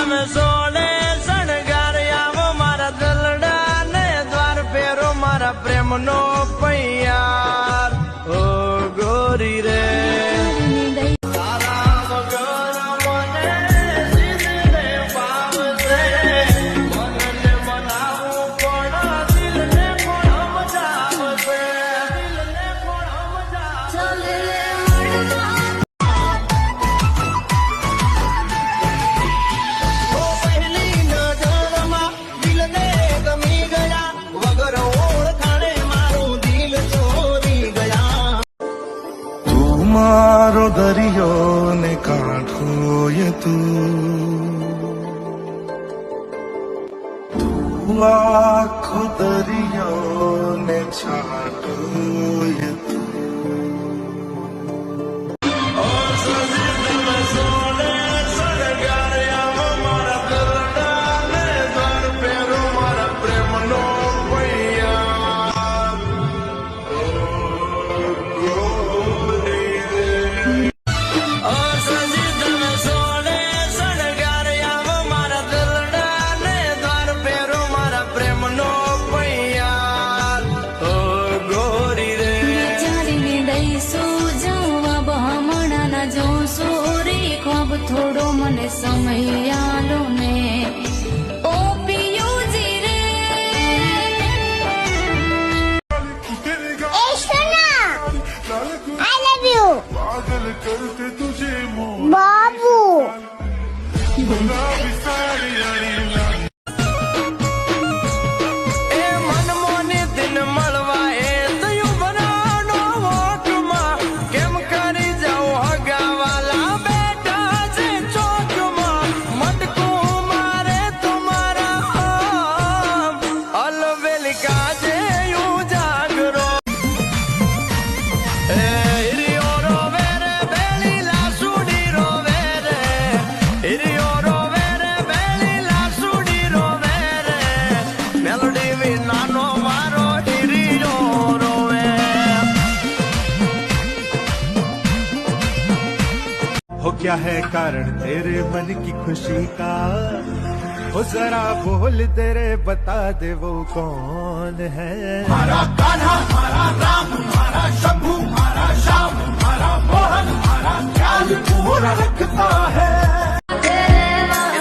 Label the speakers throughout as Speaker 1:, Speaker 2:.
Speaker 1: તમે સોળે શણગાર્યા મારા દલડા ને દ્વાર ફેરો મારા પ્રેમનો પૈયાર ઓ ગોરી રે
Speaker 2: मारो दरियो ने कांठो ये तू लाखों दरियो ने छाटो ये तू
Speaker 3: થોડો મને સમય આલો ને ઓ પિયુજી રે
Speaker 4: ए सोना आई लव यू
Speaker 2: पागल करते तुझे
Speaker 4: बाबू
Speaker 1: એ મનમોની દિન મળવા એ તયું બનાવનો વોટમાં કેમ કરી જાઉં હગાવાલા બેટા છે ચોકમાં મટકું મારે તમારા અલવેલી કાજે યુ જાગરો એ હિરિયો રોવે રે બેલી લાસુડી રોવે રે હિરિયો રોવે રે બેલી લાસુડી રોવે રે મેલોડી વિનાનો મારો હિરિયો રોવે
Speaker 2: हो क्या है कारण तेरे मन की खुशी का हो जरा बोल दे रे बता दे वो कौन है हमारा कान्हा हमारा राम हमारा शंभू हमारा श्याम हमारा मोहन हमारा ख्याल पूरा रखता है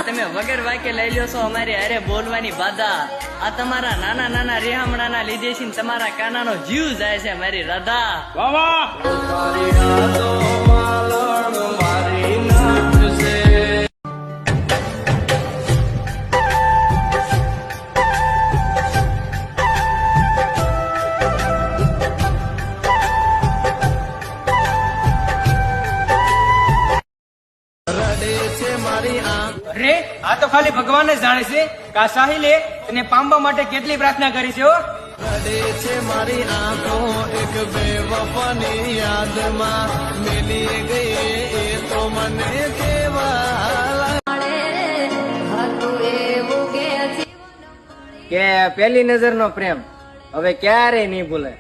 Speaker 5: તમે વગર વાક્ય લઈ લ્યો છો અમારી હારે બોલવાની બાધા આ તમારા નાના નાના રેહામણાના લીધે છે તમારા કાનાનો જીવ જાય છે મારી રાધા
Speaker 1: તારી યાદો માલણ મારી નાચશે રડે છે મારી આંખ
Speaker 6: અરે આ તો ખાલી ભગવાન જ જાણે છે કે આ સાહિલે એને પામવા માટે કેટલી પ્રાર્થના કરી છે હો
Speaker 1: રડે છે મારી આંખો એક બેવફાની યાદમાં મેલી ગઈ એ તો મને કેવા
Speaker 5: કે પહેલી નજરનો પ્રેમ હવે ક્યારેય નહીં ભૂલે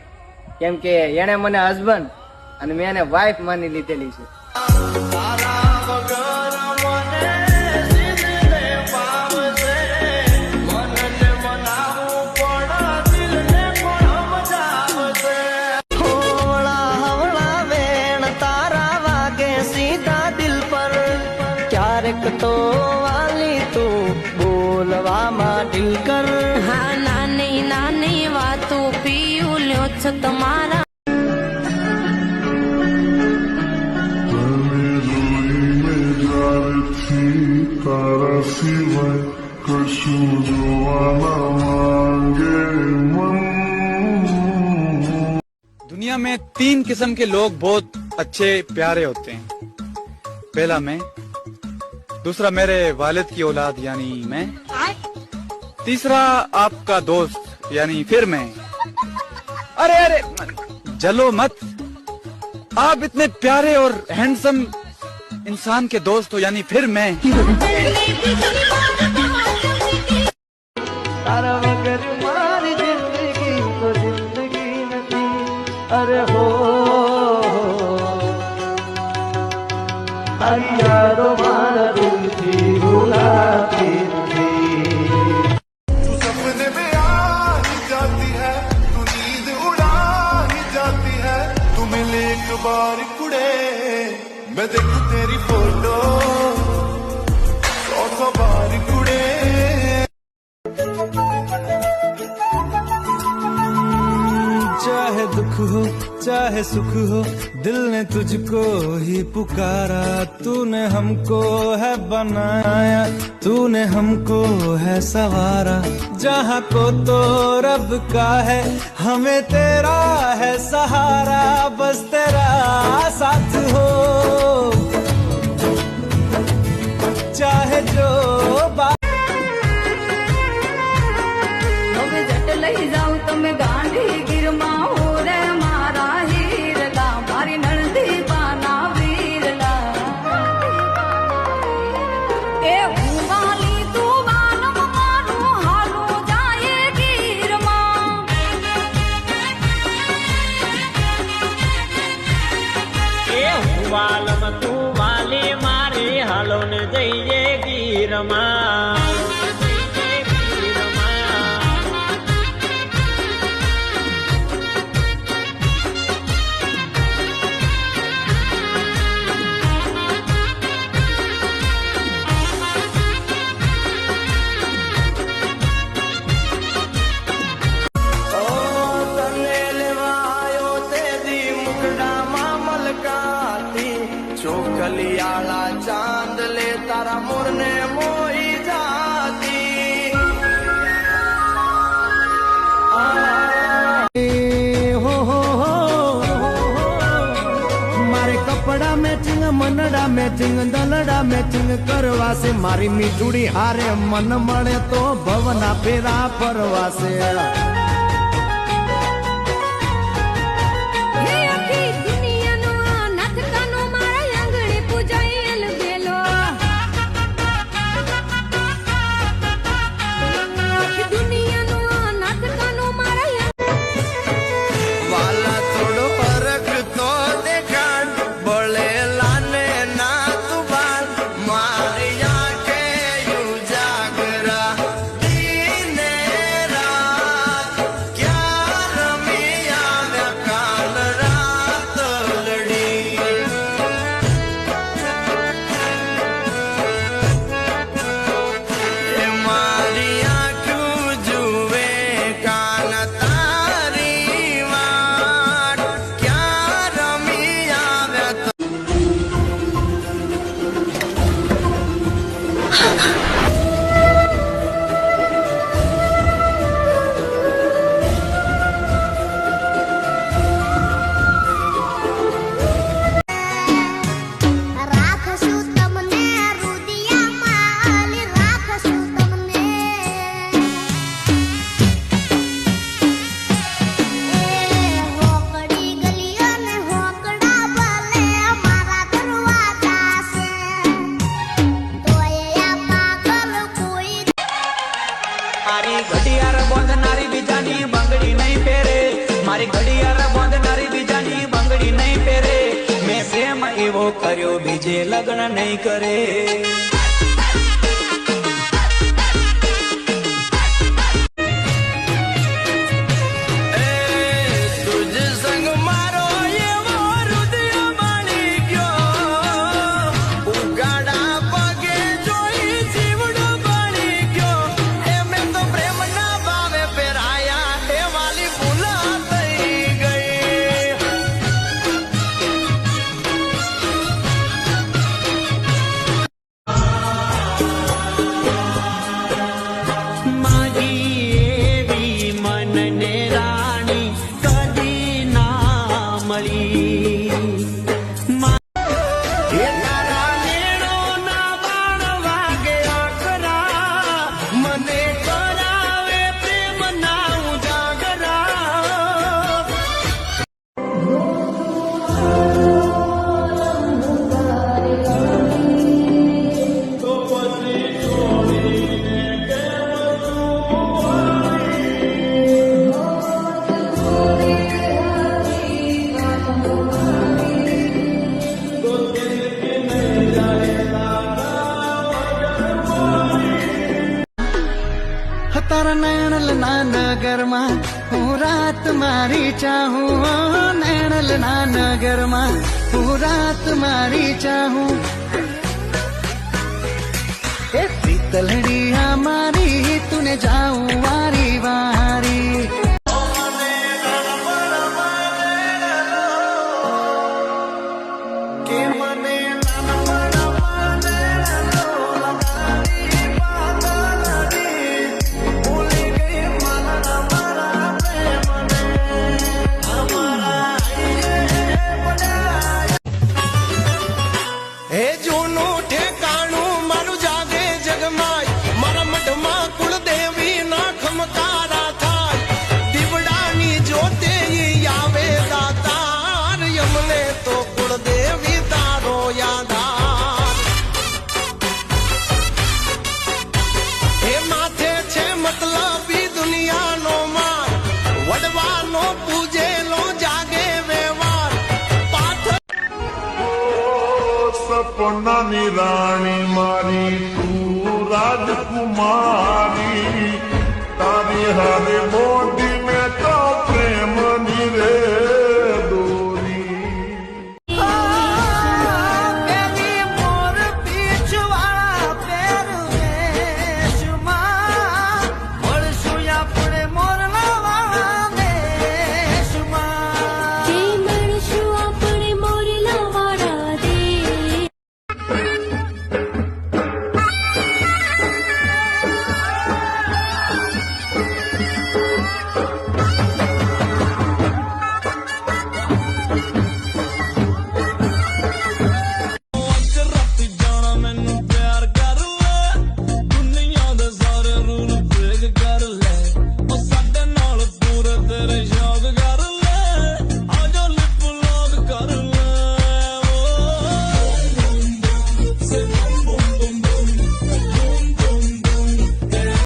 Speaker 5: કેમ કે એને મને હસબન્ડ અને મેં એને વાઈફ માની લીધેલી છે
Speaker 1: તારા વગર મને જીવને પામશે મનને મનાવું પણ દિલને પણ મજાવશે થોડા હવળા વેણ તારા વાગે સીધા દિલ પર ક્યારેક તો વાલી તું બોલવામાં દિલ કર
Speaker 3: હા નાની નાની વાતો પીયું લ્યો છો તમારા
Speaker 2: तारा सिवाय कशु जोवाना मांगे मन
Speaker 7: दुनिया में 3 किस्म के लोग बहुत अच्छे प्यारे होते हैं। पहला मैं, दूसरा मेरे वालिद की औलाद यानी मैं, तीसरा आपका दोस्त यानी फिर मैं। अरे अरे जलो मत, आप इतने प्यारे और हैंडसम इंसान के दोस्त हो यानी फिर मैं।
Speaker 1: તારા વગર મારી જિંદગી તો જિંદગી નથી અરે હો તારી યાદો મારા દિલથી ભૂલાતી
Speaker 2: मैं देखूं तेरी फोटो 100 बार कुड़े चाहे दुख हो चाहे सुख हो दिल ने तुझको ही पुकारा तूने हमको है बनाया तूने हमको है सवारा जहाँ को तो रब का है हमें तेरा है सहारा बस तेरा साथ हो चाहे जो बात
Speaker 3: હવે જટ લઈ જાઉં તમે ગાંધી ગીરમાં હો રે મારા હીરલા મારી નણંદી પાના વીરલા એ હું વાલી તું માનવ મારું હાલું જાય ગીરમાં
Speaker 8: એ હું વાલમ તું વાલી મારી હાલો ને જઈએ ગીરમાં
Speaker 1: તને લેવાયો તે દી મુકડામાં મલકાતી ચોકલિયાળા ચાંદ લે તારા મોરને મોઈ જાતી
Speaker 2: मारे कपड़ा मैचिंग मनड़ा मैचिंग दलड़ा मैचिंग करवा से मारी मीठुड़ी हारे मन मळे तो भवना फेरा फरवा से
Speaker 3: હે આખી દુનિયાનો નાથકાનો મારા આંગણે પૂજાયેલ બેલો આખી દુનિયાનો નાથકાનો મારા
Speaker 1: વાલા થોડો ફરક તો દેખાડ બળેલા ને ના તું બાલ મારી આંખે ઉજાગરા દીને રાત ક્યાં રમી આવ્યા કાલ રાત લડી એ મારી આંખું જુએ કાન તારી વાટ ક્યાં રમી આવ્યા
Speaker 4: રાખશું તમને રુદિયામાં આલી રાખશું તમને એ હોકડી ગલીઓ ને હોકડા ભલે મારા દરવાજા છે તોય આ પાગલ કોઈ
Speaker 8: મારી ઘડિયાળ બાંધનારી બીજાની બંગડી નહીં પહેરે મારી ઘડિયાળ બાંધનારી બીજાની બંગડી નહીં પહેરે મેં પ્રેમ એવો કર્યો બીજે લગ્ન નહીં કરે
Speaker 1: તુજ સંગ મારો એવો હૃદય બની ગયો ઉગાડા પગે જોઈ જીવડો બની ગયો એમે તો પ્રેમ ના ભાવે પેરાયા એ વાલી ભૂલા થઈ ગઈ
Speaker 8: મારી એવી મનને રાણી કદી ના મળી
Speaker 1: એ તારા નેણોના બાણ વાગે આકરા મને કરાવે પ્રેમના ઉજાગરા
Speaker 2: તારા નૈણલ ના નગરમાં હું રાત મારી ચાહું નૈણલ ના નગરમાં
Speaker 1: આખું રાત મારી ચાહું એ પીતલડી મારી તુને જાઉં વારી વારી કે મને હે જૂનું ઠેકાણું મારું જાગે જગમાય મારા મઢમાં કુળદેવી ના ખમકારા થાય દીવડાની જોતે ઈ આવે દાતાર યમને તો કુળદેવી તારો યાદાર હે માથે છે મતલબી દુનિયાનો માર વડવાનો પૂજેલો જાગે વ્યવહાર
Speaker 2: સપનાની રાણી મારી તું રાજકુમારી તારી હારે મોટી મેં તો પ્રેમની રે દોરી
Speaker 1: પેલી મોર પીછવાળા પહેરવેશમાં મળશું આપણે મોરના વાળા દેશમાં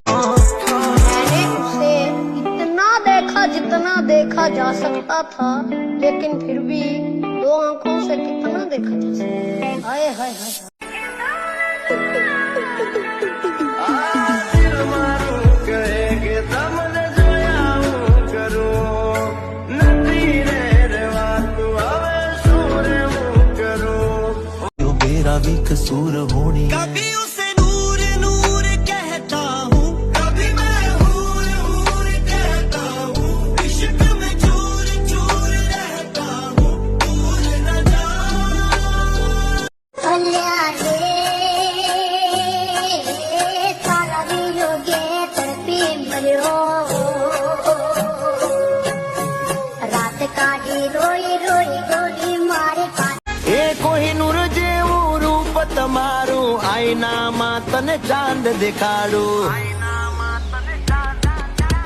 Speaker 4: मैंने उसे इतना देखा जितना देखा जा सकता था लेकिन फिर भी दो आंखों से कितना देखा जा सकता हाय हाय हाय
Speaker 1: દિલ મારું કહે કે તમને જોયા હું કરું નથી રે રેવાતું હવે શું રે હું કરું
Speaker 8: मेरा भी कसूर होनी
Speaker 1: कभी उसे नूर नूर कहता हूँ कभी मैं हूर हूर कहता हूँ इश्क में चूर चूर रहता हूँ भूल न जा
Speaker 4: अल्लाह रे तारा वियोगे तड़पी मरियो रात काटी रोई रोई रोई मारे
Speaker 1: એ કોહિનૂર જેવું રૂપ તમારું આઈનામાં તને ચાંદ દેખાડું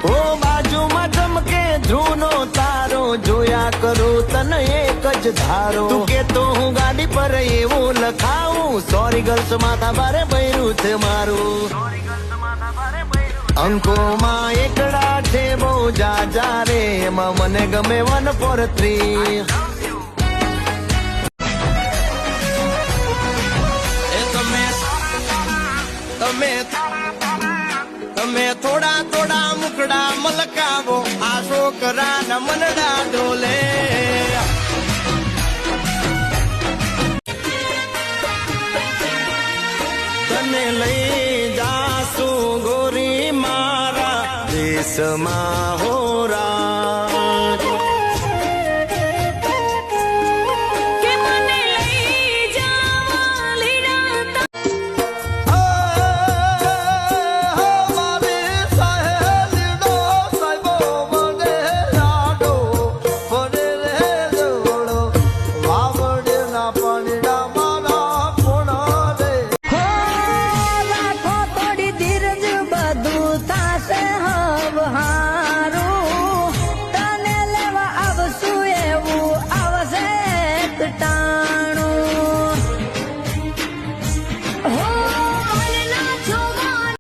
Speaker 1: ઓ બાજુમાં ચમકે ધ્રુવનો તારો જોયા કરું તને એક જ ધારો તું કેતો હું ગાડી પર એવું લખાવું સોરી ગર્લ્સ માથા બારે બૈરું છે મારું અંકોમાં એકડા છે બહુ જાજા રે એમાં મને ગમે 143 તમે થોડા થોડા મુકડા મલકાવો આ છોકરાના મનડા ડોલે તને લઈ જાશું ગોરી મારા દેશમાં